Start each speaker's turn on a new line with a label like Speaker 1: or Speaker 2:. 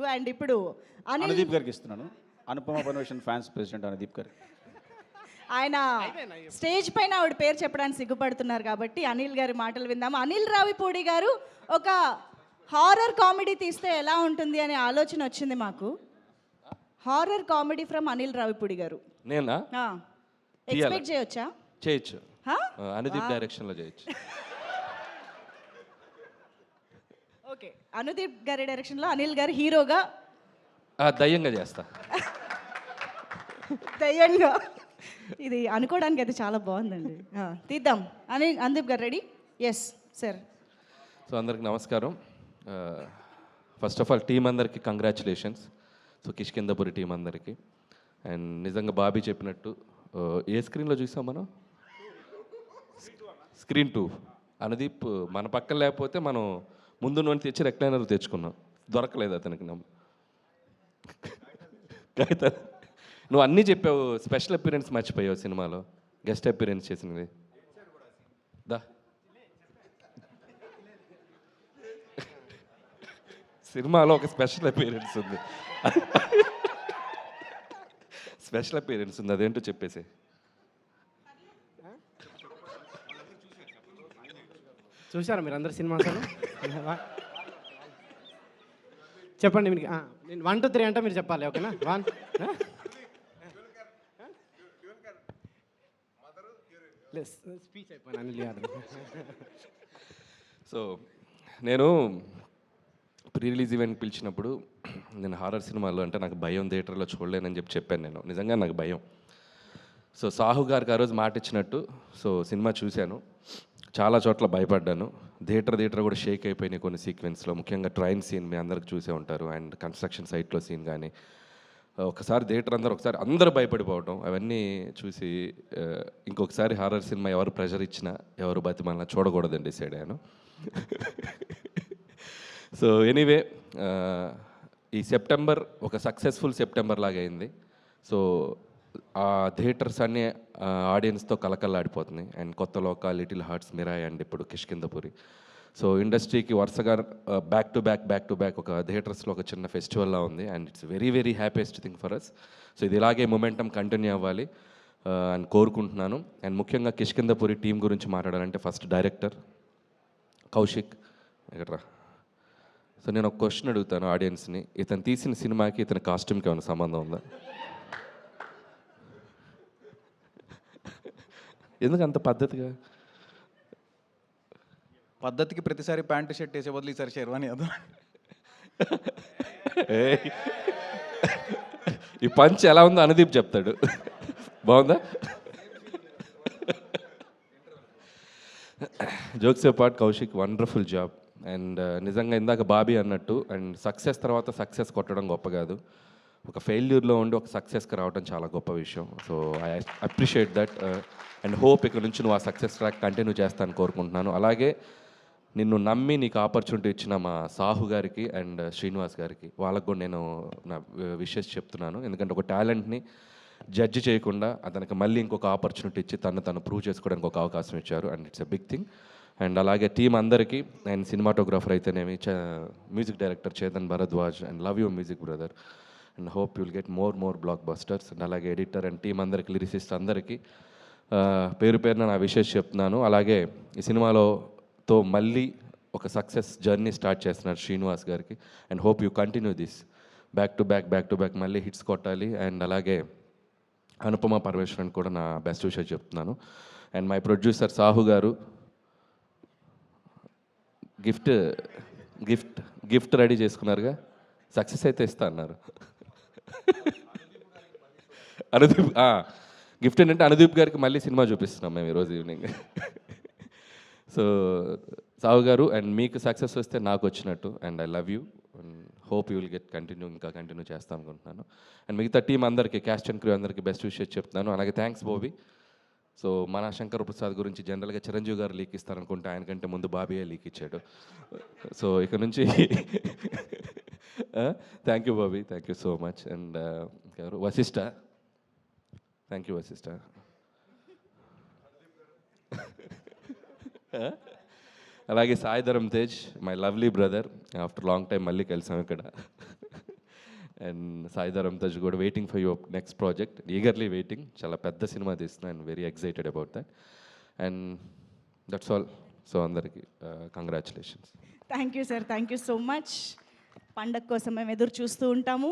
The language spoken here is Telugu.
Speaker 1: మీకు. అండ్ ఇప్పుడు
Speaker 2: అనుదీప్ గారికి ఇస్తున్నాను. అనుపమ పరమేశ్వరన్ ఫ్యాన్స్ ప్రెసిడెంట్ అనుదీప్ గారు.
Speaker 1: ఆయన స్టేజ్ పైన ఆవిడ పేరు చెప్పడానికి సిగ్గుపడుతున్నారు కాబట్టి అనిల్ గారి మాటలు విందాము. అనిల్ రావిపూడి గారు ఒక హారర్ కామెడీ తీస్తే ఎలా ఉంటుంది అనే ఆలోచన వచ్చింది మాకు. Horror comedy from Anil Ravipudi గారు.
Speaker 3: నేనా?
Speaker 1: ఎక్స్పెక్ట్ చేయొచ్చా?
Speaker 3: చేయొచ్చు. అనుదీప్ డైరెక్షన్లో చేయొచ్చు.
Speaker 1: ఓకే, అనుదీప్ గారి డైరెక్షన్లో అనిల్ గారు హీరోగా
Speaker 3: దయ్యంగా చేస్తా.
Speaker 1: దయ్యంగా. ఇది అనుకోవడానికి అయితే చాలా బాగుందండి. తీద్దాం. అనుదీప్ గారు రెడీ? Yes sir.
Speaker 3: సో అందరికి నమస్కారం. ఫస్ట్ ఆఫ్ ఆల్ టీం అందరికి కంగ్రాచులేషన్స్. సో కిష్కిందపురి టీం అందరికి. అండ్ నిజంగా బాబీ చెప్పినట్టు ఏ స్క్రీన్లో చూసాం మనం? స్క్రీన్ 2. అనుదీప్ మన పక్కన లేకపోతే మనం ముందు నుండి తెచ్చి రెక్లైనర్ తెచ్చుకున్నాం. దొరకలేదు అతనికి. నువ్వు అన్నీ చెప్పావు. స్పెషల్ అపీరెన్స్ మర్చిపోయావు సినిమాలో. గెస్ట్ అపీరెన్స్ చేసినవి దా. సినిమాలో ఒక స్పెషల్ అపీరెన్స్ ఉంది. స్పెషల్ అపీరెన్స్ ఉంది, అదేంటో చెప్పేసి.
Speaker 4: చూసారా మీరు అందరు సినిమా? చెప్పండి. మీకు నేను 1 2 3 అంటే మీరు చెప్పాలి, ఓకేనా? 1 స్పీచ్ అయిపోయినా అనిల్ యాదవ్.
Speaker 3: సో నేను ప్రీ రిలీజ్ ఈవెంట్ పిలిచినప్పుడు నేను హారర్ సినిమాలో అంటే నాకు భయం, థియేటర్లో చూడలేనని చెప్పాను. నేను నిజంగా నాకు భయం. సో సాహు గారికి ఆ రోజు మాట ఇచ్చినట్టు సో సినిమా చూశాను. చాలా చోట్ల భయపడ్డాను. థియేటర్ కూడా షేక్ అయిపోయినాయి కొన్ని సీక్వెన్స్లో. ముఖ్యంగా ట్రైన్ సీన్ మీ అందరికి చూసే ఉంటారు. అండ్ కన్స్ట్రక్షన్ సైట్లో సీన్ కానీ ఒకసారి థియేటర్ అందరూ భయపడిపోవడం అవన్నీ చూసి ఇంకొకసారి హారర్ సినిమా ఎవరు ప్రెషర్ ఇచ్చినా ఎవరు బతిమాలినా చూడకూడదని డిసైడ్ అయ్యాను. సో ఎనీవే ఈ సెప్టెంబర్ ఒక సక్సెస్ఫుల్ సెప్టెంబర్ లాగా అయింది. సో ఆ థియేటర్స్ అన్నీ ఆడియన్స్తో కలకల్లాడిపోతున్నాయి. అండ్ కొత్త లోక, లిటిల్ హార్ట్స్, మిరాయ్ అండ్ ఇప్పుడు కిష్కిందపురి. సో ఇండస్ట్రీకి వరుసగా బ్యాక్ టు బ్యాక్ ఒక థియేటర్స్లో ఒక చిన్న ఫెస్టివల్లా ఉంది. And it's very very happiest thing for us. So ఇది ఇలాగే మొమెంటం కంటిన్యూ అవ్వాలి అని కోరుకుంటున్నాను. అండ్ ముఖ్యంగా కిష్కిందపురి టీం గురించి మాట్లాడాలంటే ఫస్ట్ డైరెక్టర్ కౌశిక్ ఎక్కడ్రా. సో నేను ఒక క్వశ్చన్ అడుగుతాను ఆడియన్స్ని. ఇతను తీసిన సినిమాకి ఇతని కాస్ట్యూమ్కి ఏమైనా సంబంధం ఉందా? ఎందుకు అంత పద్ధతిగా?
Speaker 2: పద్ధతికి ప్రతిసారి ప్యాంటు షర్ట్ వేసే బదులు ఈసారి షెర్వాణి అదో.
Speaker 3: ఈ పంచ్ ఎలా ఉందో అనుదీప్ చెప్తాడు. బాగుందా? Jokes part Kaushik wonderful job. And నిజంగా ఇందాక బాబీ అన్నట్టు అండ్ సక్సెస్ తర్వాత సక్సెస్ కొట్టడం గొప్ప కాదు. ఒక ఫెయిల్యూర్లో ఉండి ఒక సక్సెస్కి రావడం చాలా గొప్ప విషయం. So I appreciate that and hope ఇక్కడ నుంచి నువ్వు ఆ సక్సెస్ ట్రాక్ కంటిన్యూ చేస్తాను కోరుకుంటున్నాను. అలాగే నిన్ను నమ్మి నీకు ఆపర్చునిటీ ఇచ్చిన మా సాహు గారికి అండ్ శ్రీనివాస్ గారికి వాళ్ళకు కూడా నేను నా విషెస్ చెప్తున్నాను. ఎందుకంటే ఒక టాలెంట్ని జడ్జి చేయకుండా అతనికి మళ్ళీ ఇంకొక ఆపర్చునిటీ ఇచ్చి తను ప్రూవ్ చేసుకోవడానికి ఒక అవకాశం ఇచ్చారు. And it's a big thing. And అలాగే టీం అందరికీ అండ్ సినిమాటోగ్రాఫర్ అయితేనేమి music director Chetan Bharadwaj and love you music brother and hope you'll get more blockbusters. And అలాగే ఎడిటర్ అండ్ టీం అందరికి, లిరిసిస్ట్ అందరికీ పేరున నా విషెస్ చెప్తున్నాను. అలాగే ఈ సినిమాతో మళ్ళీ ఒక సక్సెస్ జర్నీ స్టార్ట్ చేస్తున్నారు శ్రీనివాస్ గారికి. And hope you continue this back to back మళ్ళీ హిట్స్ కొట్టాలి. అండ్ అలాగే అనుపమ పరమేశ్వరన్ కూడా నా బెస్ట్ విషెస్ చెప్తున్నాను. అండ్ మై ప్రొడ్యూసర్ సాహు గారు గిఫ్ట్ రెడీ చేసుకున్నారుగా, సక్సెస్ అయితే ఇస్తా అన్నారు. అనుదీప్ గిఫ్ట్ ఏంటంటే అనుదీప్ గారికి మళ్ళీ సినిమా చూపిస్తున్నాం మేము ఈరోజు ఈవినింగ్. సో సాహు గారు అండ్ మీకు సక్సెస్ వస్తే నాకు వచ్చినట్టు. And I love you and hope you will get continue చేస్తాను అనుకుంటున్నాను. అండ్ మిగతా టీం అందరికీ, క్యాస్ట్ అండ్ క్రూ అందరికీ బెస్ట్ విషెస్ చెప్తున్నాను. అలాగే థ్యాంక్స్ బాబీ. సో మన శంకర్ ప్రసాద్ గురించి జనరల్గా చిరంజీవి గారు లీక్ ఇస్తారనుకుంటే ఆయనకంటే ముందు బాబీయే లీక్ ఇచ్చాడు. సో ఇక నుంచి thank you Bobby, thank you so much. And Vasishta, thank you Vasishta. అలాగే Sai Dharam Tej, my lovely brother. After long time మళ్ళీ కలిసాం ఇక్కడ. అండ్ సాయిధరం తజ్ కూడా waiting for your next project, eagerly waiting. చాలా పెద్ద సినిమా తీస్తున్నా and very excited about that. And that's all. So అందరికీ congratulations.
Speaker 1: Thank you sir, thank you so much. పండగ కోసం మేము ఎదురు చూస్తూ ఉంటాము.